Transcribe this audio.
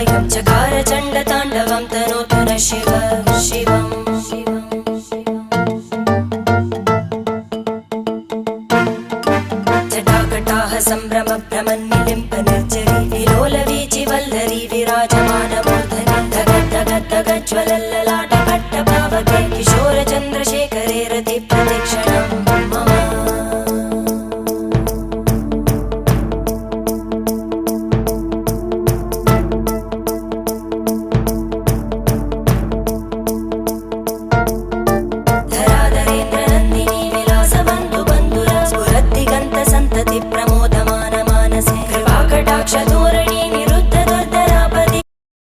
कायं चकार चण्डताण्डवं तनोतु न शिव शिवम् जटाकटाह सम्भ्रम भ्रमन्निलिम्प निर्जरी विलोलवीचि वल्लरी विराजमानमूर्धनि धग धग धग ज्वलल्ल